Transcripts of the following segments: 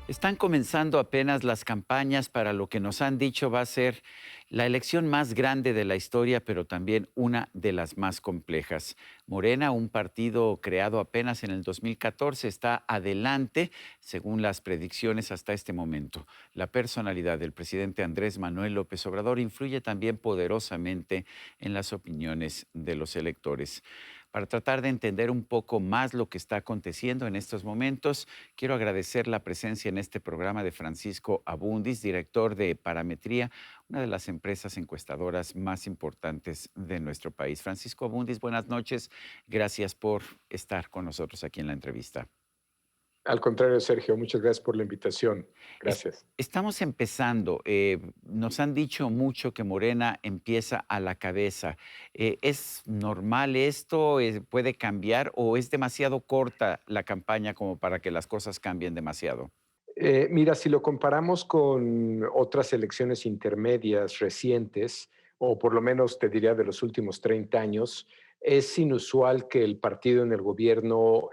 Están comenzando apenas las campañas para lo que nos han dicho va a ser la elección más grande de la historia, pero también una de las más complejas. Morena, un partido creado apenas en el 2014, está adelante según las predicciones hasta este momento. La personalidad del presidente Andrés Manuel López Obrador influye también poderosamente en las opiniones de los electores. Para tratar de entender un poco más lo que está aconteciendo en estos momentos, quiero agradecer la presencia en este programa de Francisco Abundis, director de Parametría, una de las empresas encuestadoras más importantes de nuestro país. Francisco Abundis, buenas noches. Gracias por estar con nosotros aquí en la entrevista. Al contrario, Sergio, muchas gracias por la invitación. Es- Gracias. Estamos empezando. Nos han dicho mucho que Morena empieza a la cabeza. ¿Es normal esto? ¿Puede cambiar o es demasiado corta la campaña como para que las cosas cambien demasiado? Mira, si lo comparamos con otras elecciones intermedias recientes, o por lo menos te diría de los últimos 30 años, es inusual que el partido en el gobierno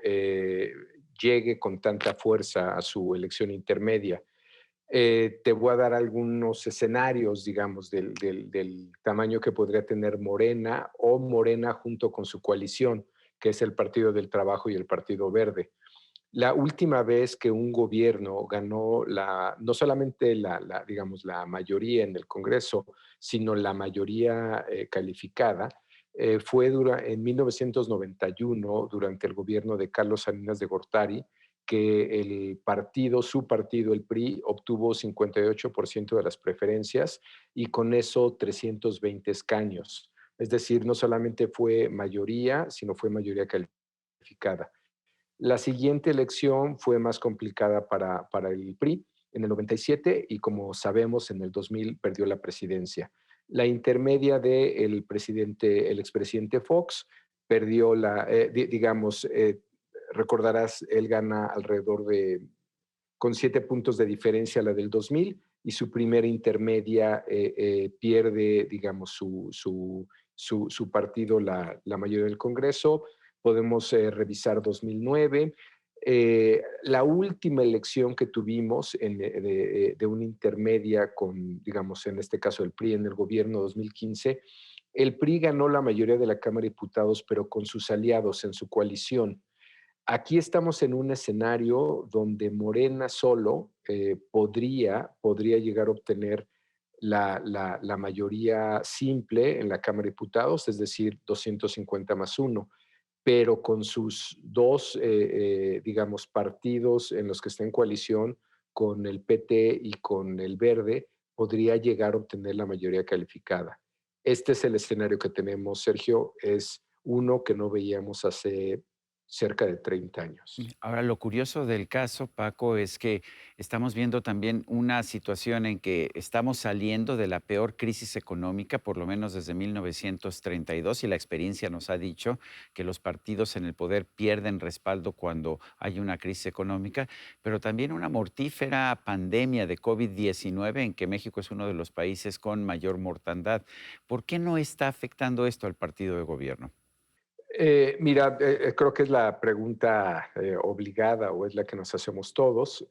llegue con tanta fuerza a su elección intermedia. Te voy a dar algunos escenarios, digamos, del tamaño que podría tener Morena o Morena junto con su coalición, que es el Partido del Trabajo y el Partido Verde. La última vez que un gobierno ganó no solamente digamos, la mayoría en el Congreso, sino la mayoría calificada, fue en 1991, durante el gobierno de Carlos Salinas de Gortari, que su partido, el PRI, obtuvo 58% de las preferencias y con eso 320 escaños. Es decir, no solamente fue mayoría, sino fue mayoría calificada. La siguiente elección fue más complicada para el PRI en el 97 y como sabemos en el 2000 perdió la presidencia. La intermedia del presidente, el expresidente Fox, perdió digamos, recordarás, él gana alrededor con 7 puntos de diferencia la del 2000 y su primera intermedia pierde, digamos, su partido la mayoría del Congreso. Podemos revisar 2009. La última elección que tuvimos de una intermedia con, digamos, en este caso el PRI en el gobierno 2015, el PRI ganó la mayoría de la Cámara de Diputados, pero con sus aliados en su coalición. Aquí estamos en un escenario donde Morena solo podría llegar a obtener la mayoría simple en la Cámara de Diputados, es decir, 250 más uno, pero con sus dos, digamos, partidos en los que está en coalición, con el PT y con el Verde, podría llegar a obtener la mayoría calificada. Este es el escenario que tenemos, Sergio, es uno que no veíamos hace cerca de 30 años. Ahora, lo curioso del caso, Paco, es que estamos viendo también una situación en que estamos saliendo de la peor crisis económica, por lo menos desde 1932, y la experiencia nos ha dicho que los partidos en el poder pierden respaldo cuando hay una crisis económica, pero también una mortífera pandemia de COVID-19 en que México es uno de los países con mayor mortandad. ¿Por qué no está afectando esto al partido de gobierno? Mira, creo que es la pregunta obligada o es la que nos hacemos todos.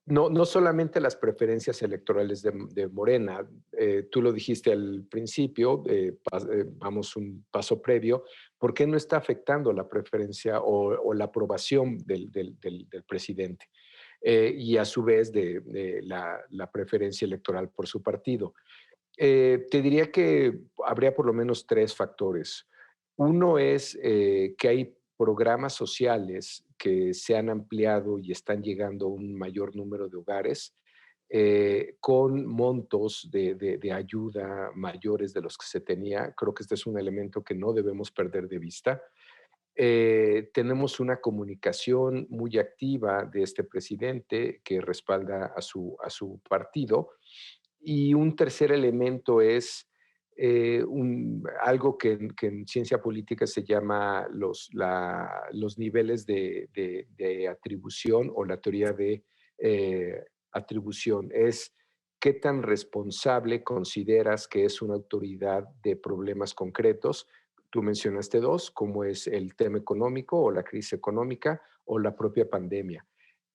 No solamente las preferencias electorales de Morena, tú lo dijiste al principio, vamos un paso previo, ¿por qué no está afectando la preferencia o la aprobación del presidente? Y a su vez de la preferencia electoral por su partido. Te diría que habría por lo menos tres factores. Uno es que hay programas sociales que se han ampliado y están llegando a un mayor número de hogares con montos de ayuda mayores de los que se tenía. Creo que este es un elemento que no debemos perder de vista. Tenemos una comunicación muy activa de este presidente que respalda a su partido y un tercer elemento es algo que en ciencia política se llama los niveles de atribución o la teoría de atribución. Es qué tan responsable consideras que es una autoridad de problemas concretos. Tú mencionaste dos, como es el tema económico o la crisis económica o la propia pandemia.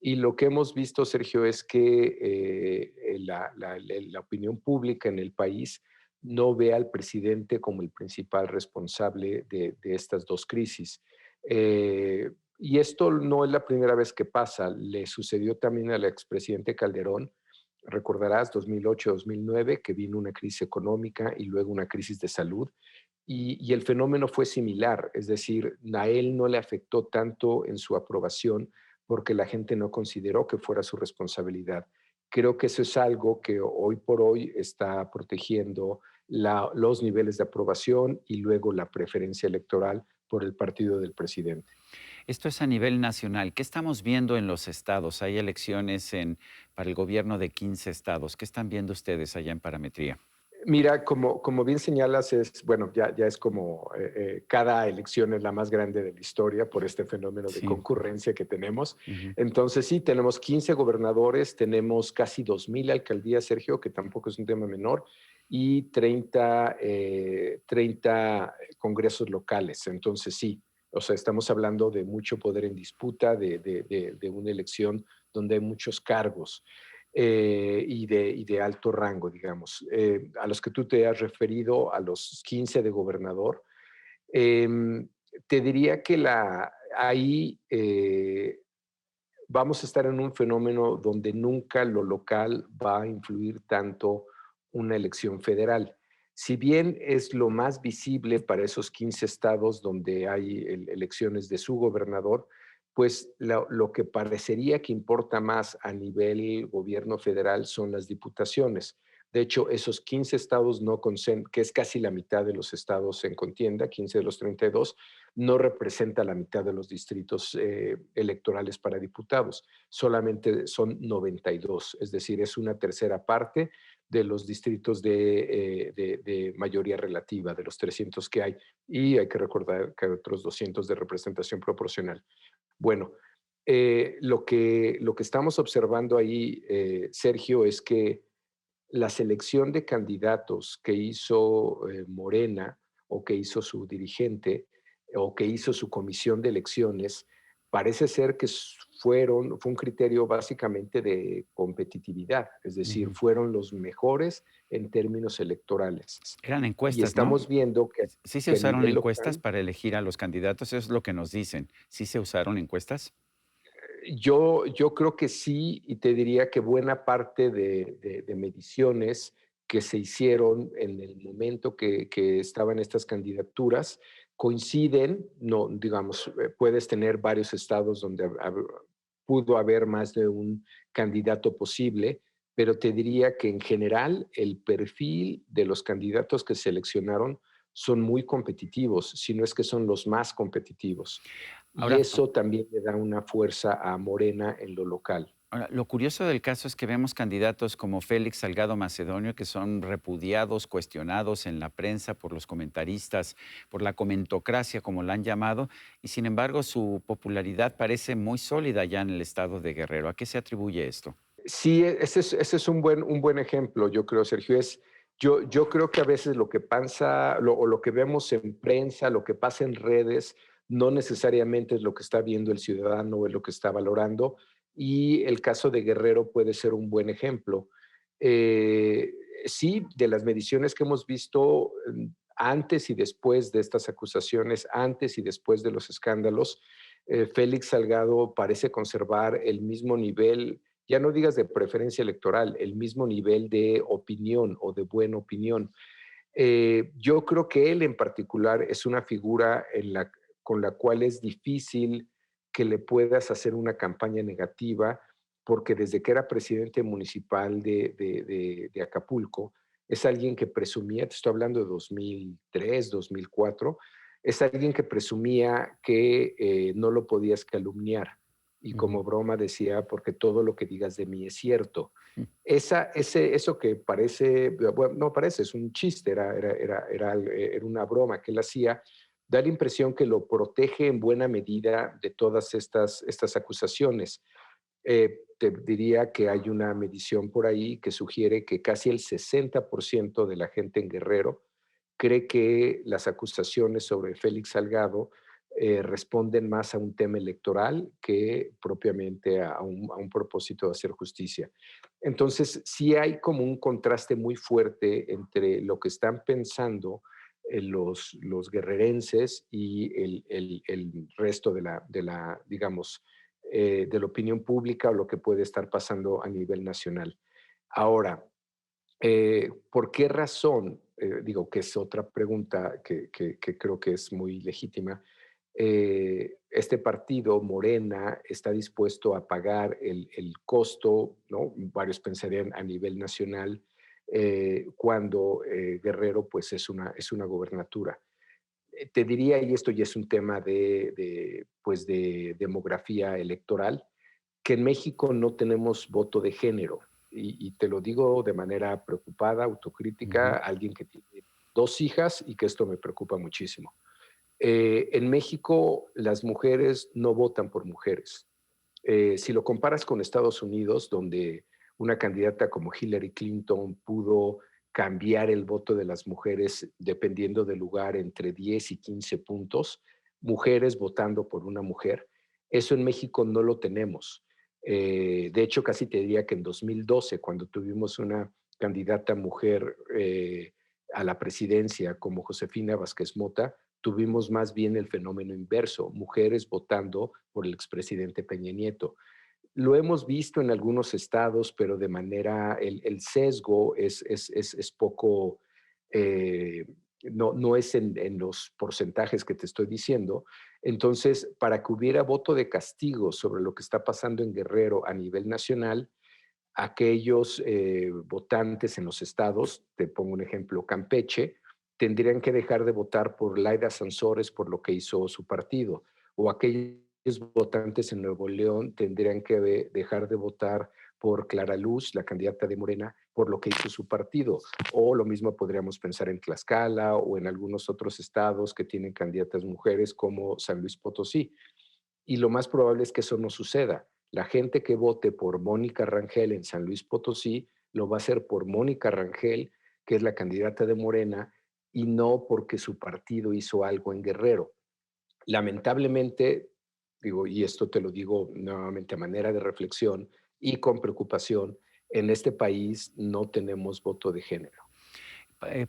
Y lo que hemos visto, Sergio, es que la opinión pública en el país no ve al presidente como el principal responsable de estas dos crisis. Y esto no es la primera vez que pasa. Le sucedió también al expresidente Calderón. Recordarás 2008-2009, que vino una crisis económica y luego una crisis de salud. Y el fenómeno fue similar, es decir, a él no le afectó tanto en su aprobación porque la gente no consideró que fuera su responsabilidad. Creo que eso es algo que hoy por hoy está protegiendo los niveles de aprobación y luego la preferencia electoral por el partido del presidente. Esto es a nivel nacional. ¿Qué estamos viendo en los estados? Hay elecciones para el gobierno de 15 estados. ¿Qué están viendo ustedes allá en Parametría? Mira, como bien señalas, bueno, ya es como cada elección es la más grande de la historia por este fenómeno de Sí. concurrencia que tenemos. Ujú. Entonces, sí, tenemos 15 gobernadores, tenemos casi 2,000 alcaldías, Sergio, que tampoco es un tema menor, y 30 congresos locales. Entonces, sí, o sea, estamos hablando de mucho poder en disputa, de una elección donde hay muchos cargos y de alto rango, digamos. A los que tú te has referido, a los 15 de gobernador, em, te diría que ahí vamos a estar en un fenómeno donde nunca lo local va a influir tanto una elección federal. Si bien es lo más visible para esos 15 estados donde hay elecciones de su gobernador, pues lo que parecería que importa más a nivel gobierno federal son las diputaciones. De hecho, esos 15 estados no que es casi la mitad de los estados en contienda, 15 de los 32, no representa la mitad de los distritos electorales para diputados, solamente son 92, es decir, es una tercera parte de los distritos de mayoría relativa, de los 300 que hay, y hay que recordar que hay otros 200 de representación proporcional. Bueno, lo que estamos observando ahí, Sergio, es que la selección de candidatos que hizo Morena o que hizo su dirigente o que hizo su comisión de elecciones, parece ser que fue un criterio básicamente de competitividad, es decir, Ujú. fueron los mejores en términos electorales. Eran Y encuestas, ¿no? estamos viendo ¿Sí se que a usaron nivel encuestas local, para elegir a los candidatos? Eso es lo que nos dicen. ¿Sí se usaron encuestas? yo creo que sí, y te diría que buena parte de mediciones que se hicieron en el momento que estaban estas candidaturas coinciden, no, digamos, puedes tener varios estados donde pudo haber más de un candidato posible, pero te diría que en general el perfil de los candidatos que seleccionaron son muy competitivos, si no es que son los más competitivos. Y Ahora, eso también le da una fuerza a Morena en lo local. Ahora, lo curioso del caso es que vemos candidatos como Félix Salgado Macedonio que son repudiados, cuestionados en la prensa por los comentaristas, por la comentocracia, como la han llamado, y sin embargo su popularidad parece muy sólida ya en el estado de Guerrero. ¿A qué se atribuye esto? Sí, ese es un buen ejemplo, yo creo, Sergio. Yo creo que a veces lo que pasa o lo que vemos en prensa, lo que pasa en redes, no necesariamente es lo que está viendo el ciudadano o es lo que está valorando. Y el caso de Guerrero puede ser un buen ejemplo. Eh, sí, de las mediciones que hemos visto antes y después de estas acusaciones, antes y después de los escándalos, Félix Salgado parece conservar el mismo nivel, ya no digas de preferencia electoral, el mismo nivel de opinión o de buena opinión. Yo creo que él en particular es una figura con la cual es difícil que le puedas hacer una campaña negativa, porque desde que era presidente municipal de Acapulco, es alguien que presumía, te estoy hablando de 2003, 2004, es alguien que presumía que no lo podías calumniar. Y Ujú. como broma decía, porque todo lo que digas de mí es cierto. Mm. Eso que parece, bueno, no parece, es un chiste, era una broma que él hacía, da la impresión que lo protege en buena medida de todas estas acusaciones. Te diría que hay una medición por ahí que sugiere que casi el 60% de la gente en Guerrero cree que las acusaciones sobre Félix Salgado responden más a un tema electoral que propiamente a un propósito de hacer justicia. Entonces, sí hay como un contraste muy fuerte entre lo que están pensando los guerrerenses y el resto digamos, de la opinión pública o lo que puede estar pasando a nivel nacional. Ahora, ¿por qué razón? Digo que es otra pregunta que creo que es muy legítima. Este partido, Morena, está dispuesto a pagar el costo, ¿no? Varios pensarían a nivel nacional, cuando Guerrero pues es una gobernatura. Te diría, y esto ya es un tema pues de demografía electoral, que en México no tenemos voto de género. Y te lo digo de manera preocupada, autocrítica, Ujú. alguien que tiene dos hijas y que esto me preocupa muchísimo. En México las mujeres no votan por mujeres. Si lo comparas con Estados Unidos, donde una candidata como Hillary Clinton pudo cambiar el voto de las mujeres dependiendo del lugar entre 10 y 15 puntos, mujeres votando por una mujer, eso en México no lo tenemos. De hecho, casi te diría que en 2012, cuando tuvimos una candidata mujer a la presidencia como Josefina Vázquez Mota, tuvimos más bien el fenómeno inverso, mujeres votando por el expresidente Peña Nieto. Lo hemos visto en algunos estados, pero de manera, el sesgo es poco, eh, no es en los porcentajes que te estoy diciendo. Entonces, para que hubiera voto de castigo sobre lo que está pasando en Guerrero a nivel nacional, aquellos votantes en los estados, te pongo un ejemplo, Campeche, tendrían que dejar de votar por Laida Sansores por lo que hizo su partido, o aquellos votantes en Nuevo León tendrían que dejar de votar por Clara Luz, la candidata de Morena, por lo que hizo su partido. O lo mismo podríamos pensar en Tlaxcala o en algunos otros estados que tienen candidatas mujeres como San Luis Potosí. Y lo más probable es que eso no suceda. La gente que vote por Mónica Rangel en San Luis Potosí lo va a hacer por Mónica Rangel, que es la candidata de Morena, y no porque su partido hizo algo en Guerrero. Lamentablemente, digo, y esto te lo digo nuevamente a manera de reflexión y con preocupación, en este país no tenemos voto de género.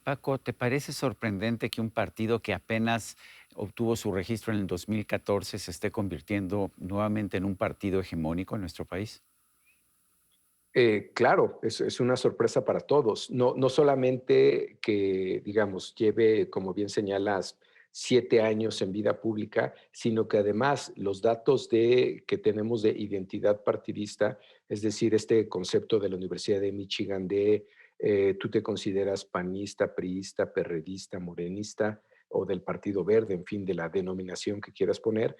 Paco, ¿te parece sorprendente que un partido que apenas obtuvo su registro en el 2014 se esté convirtiendo nuevamente en un partido hegemónico en nuestro país? Claro, es una sorpresa para todos. No solamente que, digamos, lleve, como bien señalas, 7 años en vida pública, sino que además los datos que tenemos de identidad partidista, es decir, este concepto de la Universidad de Michigan de tú te consideras panista, priista, perredista, morenista o del Partido Verde, en fin, de la denominación que quieras poner,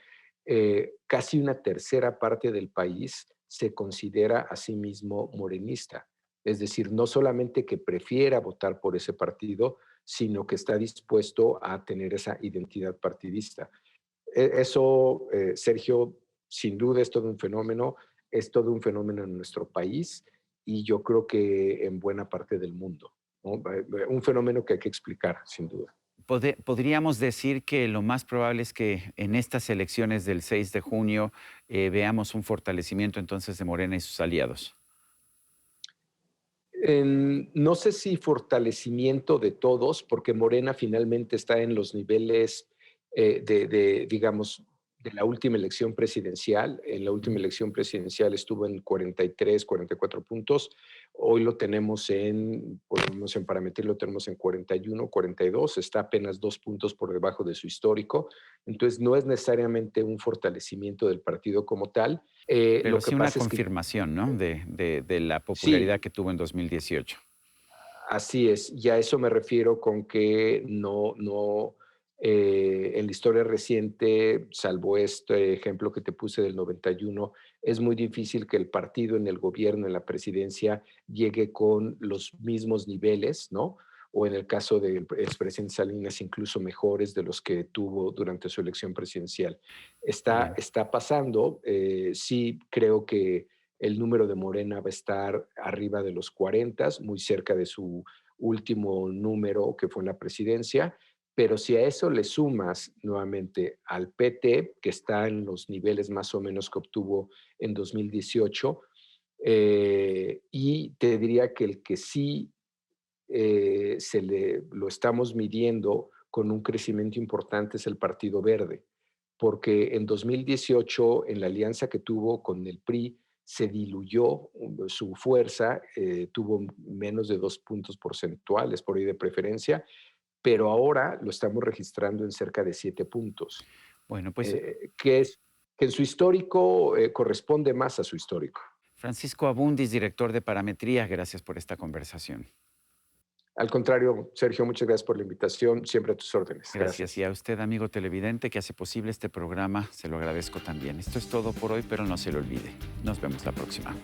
casi una tercera parte del país se considera a sí mismo morenista. Es decir, no solamente que prefiera votar por ese partido, sino que está dispuesto a tener esa identidad partidista. Eso, Sergio, sin duda es todo un fenómeno en nuestro país y yo creo que en buena parte del mundo, ¿no? Un fenómeno que hay que explicar, sin duda. Podríamos decir que lo más probable es que en estas elecciones del 6 de junio veamos un fortalecimiento entonces de Morena y sus aliados. No sé si fortalecimiento de todos, porque Morena finalmente está en los niveles digamos, de la última elección presidencial. En la última Ujú. elección presidencial estuvo en 43, 44 puntos. Hoy lo tenemos ponemos en Parametría, lo tenemos en 41, 42. Está apenas 2 puntos por debajo de su histórico. Entonces, no es necesariamente un fortalecimiento del partido como tal. Pero Lo que sí una pasa es que confirmación, ¿no? De la popularidad sí, que tuvo en 2018. así es, y a eso me refiero con que en la historia reciente, salvo este ejemplo que te puse del 91, es muy difícil que el partido en el gobierno, en la presidencia, llegue con los mismos niveles, ¿no? O en el caso del expresidente Salinas, incluso mejores de los que tuvo durante su elección presidencial. Bien. Está pasando, sí creo que el número de Morena va a estar arriba de los 40, muy cerca de su último número que fue en la presidencia, Pero si a eso le sumas nuevamente al PT, que está en los niveles más o menos que obtuvo en 2018, y te diría que el que sí lo estamos midiendo con un crecimiento importante es el Partido Verde, porque en 2018, en la alianza que tuvo con el PRI, se diluyó su fuerza, tuvo menos de 2 puntos porcentuales por ahí de preferencia, pero ahora lo estamos registrando en cerca de 7 puntos, Bueno, pues que en su histórico corresponde más a su histórico. Francisco Abundis, director de Parametría, gracias por esta conversación. Al contrario, Sergio, muchas gracias por la invitación, siempre a tus órdenes. Gracias. Y Gracias. a usted, amigo televidente, que hace posible este programa, se lo agradezco también. Esto es todo por hoy, pero no se lo olvide. Nos vemos la próxima.